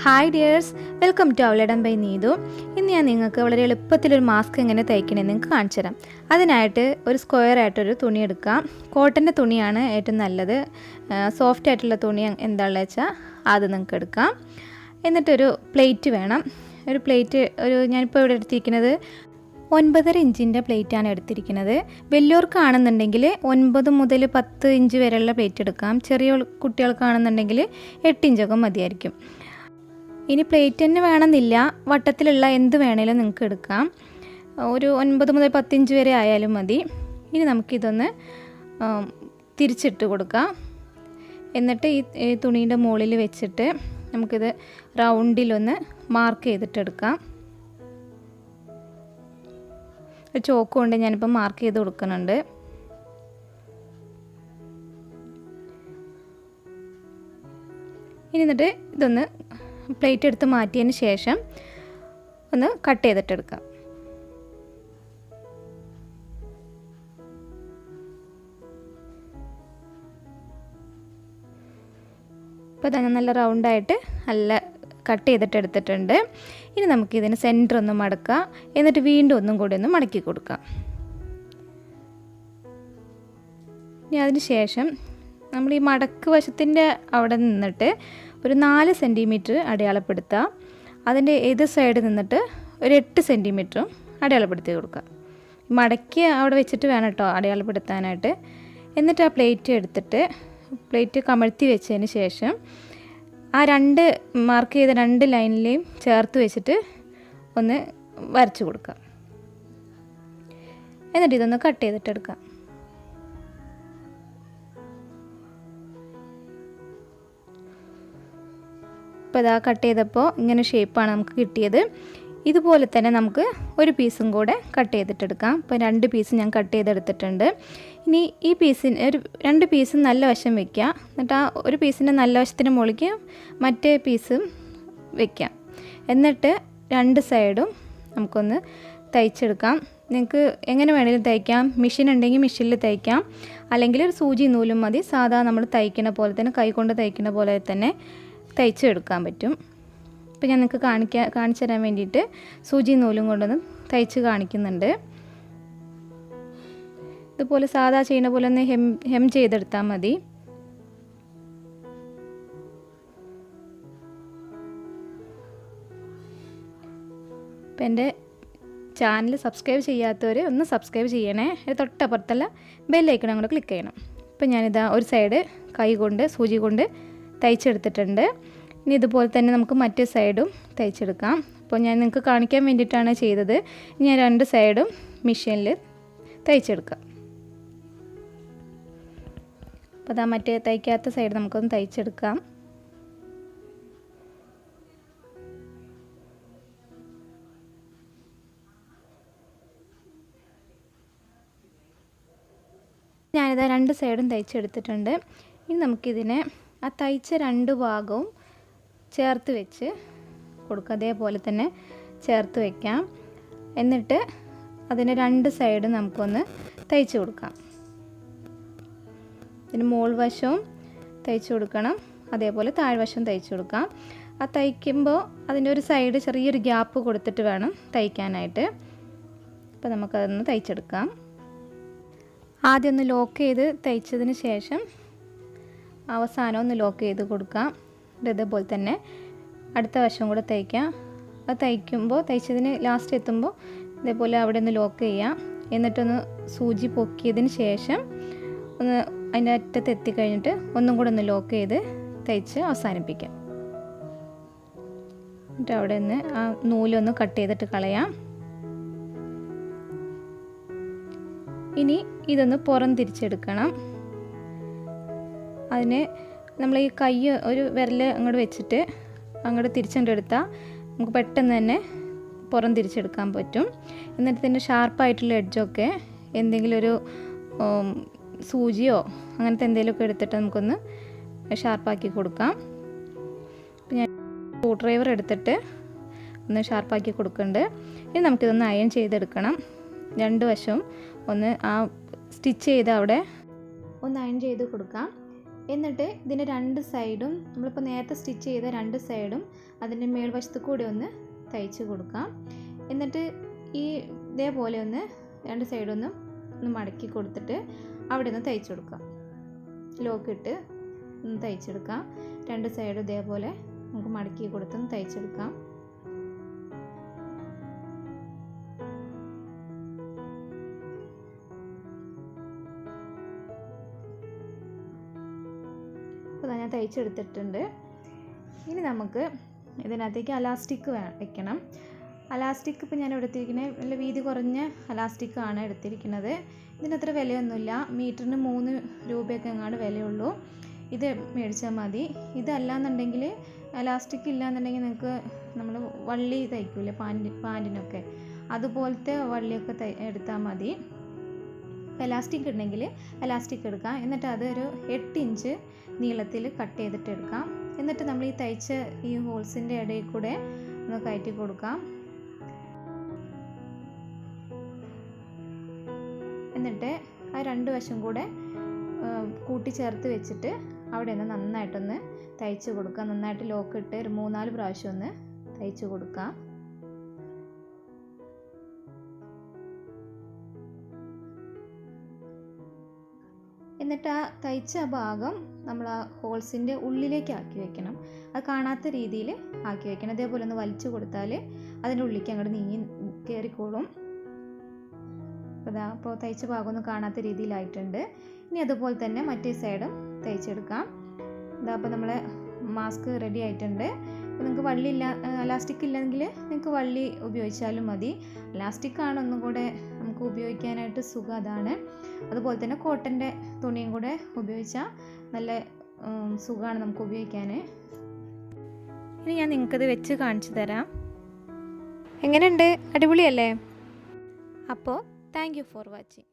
Hi dears, welcome to അവലിടം by Neethu. ഇന്ന് ഞാൻ നിങ്ങൾക്ക് വളരെ എളുപ്പത്തിലൊരു മാസ്ക് എങ്ങനെ തയ്ക്കണമെന്ന് നിങ്ങൾക്ക് കാണിച്ചു തരാം. അതിനായിട്ട് ഒരു സ്ക്വയർ ആയിട്ടൊരു തുണി എടുക്കാം. കോട്ടൻ്റെ തുണിയാണ് ഏറ്റവും നല്ലത്. സോഫ്റ്റ് ആയിട്ടുള്ള തുണി എന്താണെന്ന് വെച്ചാൽ അത് നിങ്ങൾക്ക് എടുക്കാം. എന്നിട്ടൊരു പ്ലേറ്റ് വേണം. ഒരു പ്ലേറ്റ് ഞാനിപ്പോൾ ഇവിടെ എടുത്തിരിക്കുന്നത് 9.5 ഇഞ്ചിൻ്റെ പ്ലേറ്റാണ് എടുത്തിരിക്കുന്നത്. വലിയവർക്കാണെന്നുണ്ടെങ്കിൽ 9 മുതൽ 10 ഇഞ്ച് വരെയുള്ള പ്ലേറ്റ് എടുക്കാം. ചെറിയ കുട്ടികൾക്കാണെന്നുണ്ടെങ്കിൽ 8 ഇഞ്ചൊക്കെ മതിയായിരിക്കും. ഇനി പ്ലേറ്റ് തന്നെ വേണമെന്നില്ല, വട്ടത്തിലുള്ള എന്ത് വേണേലും നിങ്ങൾക്ക് എടുക്കാം. ഒരു 9 മുതൽ 10 ഇഞ്ച് വരെ ആയാലും മതി. ഇനി നമുക്കിതൊന്ന് തിരിച്ചിട്ട് കൊടുക്കാം. എന്നിട്ട് ഈ തുണീൻ്റെ മുകളിൽ വെച്ചിട്ട് നമുക്കിത് റൗണ്ടിലൊന്ന് മാർക്ക് ചെയ്തിട്ടെടുക്കാം. ചോക്ക് കൊണ്ട് ഞാനിപ്പോൾ മാർക്ക് ചെയ്ത് കൊടുക്കുന്നുണ്ട്. ഇനി എന്നിട്ട് ഇതൊന്ന് പ്ലേറ്റ് എടുത്ത് മാറ്റിയതിന് ശേഷം ഒന്ന് കട്ട് ചെയ്തിട്ടെടുക്കാം. ഇപ്പോൾ തന്നെ നല്ല റൗണ്ടായിട്ട് നല്ല കട്ട് ചെയ്തിട്ടെടുത്തിട്ടുണ്ട്. ഇനി നമുക്കിതിന് സെൻറ്റർ ഒന്ന് മടക്കാം. എന്നിട്ട് വീണ്ടും ഒന്നും കൂടി ഒന്ന് മടക്കി കൊടുക്കാം. ഇനി അതിന് ശേഷം നമ്മൾ ഈ മടക്ക് വശത്തിൻ്റെ അവിടെ നിന്നിട്ട് ഒരു 4 സെൻറ്റിമീറ്റർ അടയാളപ്പെടുത്താം. അതിൻ്റെ ഏത് സൈഡ് നിന്നിട്ട് ഒരു 8 സെൻറ്റിമീറ്ററും അടയാളപ്പെടുത്തി കൊടുക്കുക. മടക്കി അവിടെ വെച്ചിട്ട് വേണം കേട്ടോ അടയാളപ്പെടുത്താനായിട്ട്. എന്നിട്ട് ആ പ്ലേറ്റ് എടുത്തിട്ട് പ്ലേറ്റ് കമഴ്ത്തി വെച്ചതിന് ശേഷം ആ മാർക്ക് ചെയ്ത 2 ലൈനിലെയും ചേർത്ത് വെച്ചിട്ട് ഒന്ന് വരച്ച് കൊടുക്കുക. എന്നിട്ട് ഇതൊന്ന് കട്ട് ചെയ്തിട്ടെടുക്കാം. ഇപ്പോൾ ഇതാ കട്ട് ചെയ്തപ്പോൾ ഇങ്ങനെ ഷേപ്പാണ് നമുക്ക് കിട്ടിയത്. ഇതുപോലെ തന്നെ നമുക്ക് ഒരു പീസും കൂടെ കട്ട് ചെയ്തിട്ടെടുക്കാം. ഇപ്പോൾ 2 പീസ് ഞാൻ കട്ട് ചെയ്തെടുത്തിട്ടുണ്ട്. ഇനി ഈ പീസിന് 2 പീസും നല്ല വശം വയ്ക്കുക. എന്നിട്ട് ആ ഒരു പീസിൻ്റെ നല്ല വശത്തിന് മുകളിലേക്ക് മറ്റേ പീസും വയ്ക്കാം. എന്നിട്ട് 2 സൈഡും നമുക്കൊന്ന് തയ്ച്ചെടുക്കാം. നിങ്ങൾക്ക് എങ്ങനെ വേണമെങ്കിലും തയ്ക്കാം. മെഷീൻ ഉണ്ടെങ്കിൽ മെഷീനിൽ തയ്ക്കാം, അല്ലെങ്കിൽ ഒരു സൂചി നൂലും മതി. സാധാ നമ്മൾ തയ്ക്കുന്ന പോലെ തന്നെ, കൈ കൊണ്ട് തയ്ക്കുന്ന പോലെ തന്നെ തയ്ച്ചെടുക്കാൻ പറ്റും. ഇപ്പോൾ ഞാൻ നിങ്ങൾക്ക് കാണിച്ചു തരാൻ വേണ്ടിയിട്ട് സൂചി നൂലും കൊണ്ടൊന്ന് തയ്ച്ച് കാണിക്കുന്നുണ്ട്. ഇതുപോലെ സാധാ ചെയ്യുന്ന പോലെ ഒന്ന് ഹെം ചെയ്തെടുത്താൽ മതി. ഇപ്പം എൻ്റെ ചാനൽ സബ്സ്ക്രൈബ് ചെയ്യാത്തവർ ഒന്ന് സബ്സ്ക്രൈബ് ചെയ്യണേ. തൊട്ടപ്പുറത്തുള്ള ബെല്ലൈക്കൺ അങ്ങോട്ട് ക്ലിക്ക് ചെയ്യണം. ഇപ്പം ഞാനിതാ ഒരു സൈഡ് കൈ കൊണ്ട് സൂചി കൊണ്ട് തയ്ച്ചെടുത്തിട്ടുണ്ട്. ഇനി ഇതുപോലെ തന്നെ നമുക്ക് മറ്റേ സൈഡും തയ്ച്ചെടുക്കാം. അപ്പോൾ ഞാൻ നിങ്ങൾക്ക് കാണിക്കാൻ വേണ്ടിയിട്ടാണ് ചെയ്തത്. ഇനി ഞാൻ 2 സൈഡും മെഷീനിൽ തയ്ച്ചെടുക്കാം. അപ്പോൾ അതാ മറ്റേ തയ്ക്കാത്ത സൈഡ് നമുക്കൊന്ന് തയ്ച്ചെടുക്കാം. ഞാനിതാ 2 സൈഡും തയ്ച്ചെടുത്തിട്ടുണ്ട്. ഇനി നമുക്കിതിനെ ആ തയ്ച്ച 2 ഭാഗവും ചേർത്ത് വെച്ച് കൊടുക്കുക. അതേപോലെ തന്നെ ചേർത്ത് വയ്ക്കാം. എന്നിട്ട് അതിന് 2 സൈഡ് നമുക്കൊന്ന് തയ്ച്ച് കൊടുക്കാം. ഇതിന് മോൾ വശവും തയ്ച്ച് കൊടുക്കണം, അതേപോലെ താഴ്വശവും തയ്ച്ച് കൊടുക്കാം. ആ തയ്ക്കുമ്പോൾ അതിൻ്റെ ഒരു സൈഡ് ചെറിയൊരു ഗ്യാപ്പ് കൊടുത്തിട്ട് വേണം തയ്ക്കാനായിട്ട്. അപ്പോൾ നമുക്കതൊന്ന് തയ്ച്ചെടുക്കാം. ആദ്യം ഒന്ന് ലോക്ക് ചെയ്ത് തയ്ച്ചതിന് ശേഷം അവസാനം ഒന്ന് ലോക്ക് ചെയ്ത് കൊടുക്കാം. ഇതേപോലെ തന്നെ അടുത്ത വശം കൂടെ തയ്ക്കാം. അത് തയ്ച്ചതിന് ലാസ്റ്റ് എത്തുമ്പോൾ ഇതേപോലെ അവിടെ ഒന്ന് ലോക്ക് ചെയ്യാം. എന്നിട്ടൊന്ന് സൂചി പൊക്കിയതിന് ശേഷം ഒന്ന് അതിൻ്റെ അറ്റത്ത് എത്തിക്കഴിഞ്ഞിട്ട് ഒന്നും കൂടെ ഒന്ന് ലോക്ക് ചെയ്ത് തയ്ച്ച് അവസാനിപ്പിക്കാം. എന്നിട്ട് അവിടെ നിന്ന് ആ നൂലൊന്ന് കട്ട് ചെയ്തിട്ട് കളയാം. ഇനി ഇതൊന്ന് പുറം തിരിച്ചെടുക്കണം. അതിന് നമ്മൾ ഈ കൈ ഒരു വിരൽ അങ്ങോട്ട് വെച്ചിട്ട് അങ്ങോട്ട് തിരിച്ചെടുത്താൽ നമുക്ക് പെട്ടെന്ന് തന്നെ പുറം തിരിച്ചെടുക്കാൻ പറ്റും. എന്നിട്ട് ഇതിൻ്റെ ഷാർപ്പായിട്ടുള്ള എഡ്ജൊക്കെ എന്തെങ്കിലും ഒരു സൂചിയോ അങ്ങനത്തെ എന്തെങ്കിലുമൊക്കെ എടുത്തിട്ട് നമുക്കൊന്ന് ഷാർപ്പാക്കി കൊടുക്കാം. അപ്പം ഞാൻ സ്ക്രൂ ഡ്രൈവർ എടുത്തിട്ട് ഒന്ന് ഷാർപ്പാക്കി കൊടുക്കുന്നുണ്ട്. ഇനി നമുക്കിതൊന്ന് അയൺ ചെയ്തെടുക്കണം. 2 വശവും ഒന്ന് ആ സ്റ്റിച്ച് ചെയ്ത് അവിടെ ഒന്ന് അയൺ ചെയ്ത് കൊടുക്കാം. എന്നിട്ട് ഇതിൻ്റെ 2 സൈഡും നമ്മളിപ്പോൾ നേരത്തെ സ്റ്റിച്ച് ചെയ്ത 2 സൈഡും അതിൻ്റെ മേൽവശത്ത് കൂടി ഒന്ന് തയ്ച്ച് കൊടുക്കാം. എന്നിട്ട് ഇതേപോലെ ഒന്ന് 2 സൈഡൊന്ന് മടക്കി കൊടുത്തിട്ട് അവിടെ ഒന്ന് തയ്ച്ചു കൊടുക്കാം. ലോക്കിട്ട് ഒന്ന് തയ്ച്ചെടുക്കാം. 2 സൈഡും ഇതേപോലെ നമുക്ക് മടക്കി കൊടുത്തൊന്ന് തയ്ച്ചെടുക്കാം. അപ്പോൾ ഞാൻ തയ്ച്ചെടുത്തിട്ടുണ്ട്. ഇനി നമുക്ക് ഇതിനകത്തേക്ക് അലാസ്റ്റിക് വെക്കണം. അലാസ്റ്റിക് ഇപ്പോൾ ഞാൻ എടുത്തിരിക്കുന്നത് നല്ല വീതി കുറഞ്ഞ അലാസ്റ്റിക്കാണ് എടുത്തിരിക്കുന്നത്. ഇതിനത്ര വിലയൊന്നുമില്ല, മീറ്ററിന് 3 രൂപയൊക്കെ എങ്ങാണ്ട് വിലയുള്ളൂ. ഇത് മേടിച്ചാൽ മതി. ഇതല്ലാന്നുണ്ടെങ്കിൽ അലാസ്റ്റിക് ഇല്ലയെന്നുണ്ടെങ്കിൽ നിങ്ങൾക്ക് നമ്മൾ വള്ളി തയ്ക്കൂലേ പാൻറ്റിനൊക്കെ, അതുപോലത്തെ വള്ളിയൊക്കെ എടുത്താൽ മതി. എലാസ്റ്റിക് ഉണ്ടെങ്കിൽ എലാസ്റ്റിക് എടുക്കാം. എന്നിട്ട് അതൊരു 8 ഇഞ്ച് നീളത്തിൽ കട്ട് ചെയ്തിട്ട് എടുക്കാം. എന്നിട്ട് നമ്മൾ ഈ തയ്ച്ച ഈ ഹോൾസിൻ്റെ ഇടയിൽ കൂടെ ഒന്ന് കയറ്റി കൊടുക്കാം. എന്നിട്ട് ആ 2 വശം കൂടെ കൂട്ടിച്ചേർത്ത് വെച്ചിട്ട് അവിടെ ഒന്ന് നന്നായിട്ടൊന്ന് തയ്ച്ച് കൊടുക്കാം. നന്നായിട്ട് ലോക്കിട്ട് ഒരു 3-4 പ്രാവശ്യം ഒന്ന് തയ്ച്ച് കൊടുക്കാം. എന്നിട്ട് ആ തയ്ച്ച ഭാഗം നമ്മൾ ആ ഹോൾസിൻ്റെ ഉള്ളിലേക്ക് ആക്കി വെക്കണം. അത് കാണാത്ത രീതിയിൽ ആക്കി വെക്കണം. അതേപോലെ ഒന്ന് വലിച്ചു കൊടുത്താൽ അതിൻ്റെ ഉള്ളിലേക്ക് അങ്ങോട്ട് നീങ്ങി കയറിക്കോളും. അപ്പോൾ തയ്ച്ച ഭാഗം ഒന്നും കാണാത്ത രീതിയിലായിട്ടുണ്ട്. ഇനി അതുപോലെ തന്നെ മറ്റേ സൈഡും തയ്ച്ചെടുക്കാം. അപ്പോൾ നമ്മളെ മാസ്ക് റെഡി ആയിട്ടുണ്ട്. നിങ്ങൾക്ക് വള്ളി അലാസ്റ്റിക് ഇല്ലെങ്കിൽ നിങ്ങൾക്ക് വള്ളി ഉപയോഗിച്ചാലും മതി. അലാസ്റ്റിക്കാണ് ഒന്നും കൂടെ നമുക്ക് ഉപയോഗിക്കാനായിട്ട് സുഖം അതാണ്. അതുപോലെ തന്നെ കോട്ടൻ്റെ തുണിയും കൂടെ ഉപയോഗിച്ചാൽ നല്ല സുഖമാണ് നമുക്ക് ഉപയോഗിക്കാൻ. ഇനി ഞാൻ നിങ്ങൾക്കത് വെച്ച് കാണിച്ചു തരാം. എങ്ങനെയുണ്ട്? അടിപൊളിയല്ലേ? അപ്പോൾ താങ്ക് യു ഫോർ വാച്ചിങ്.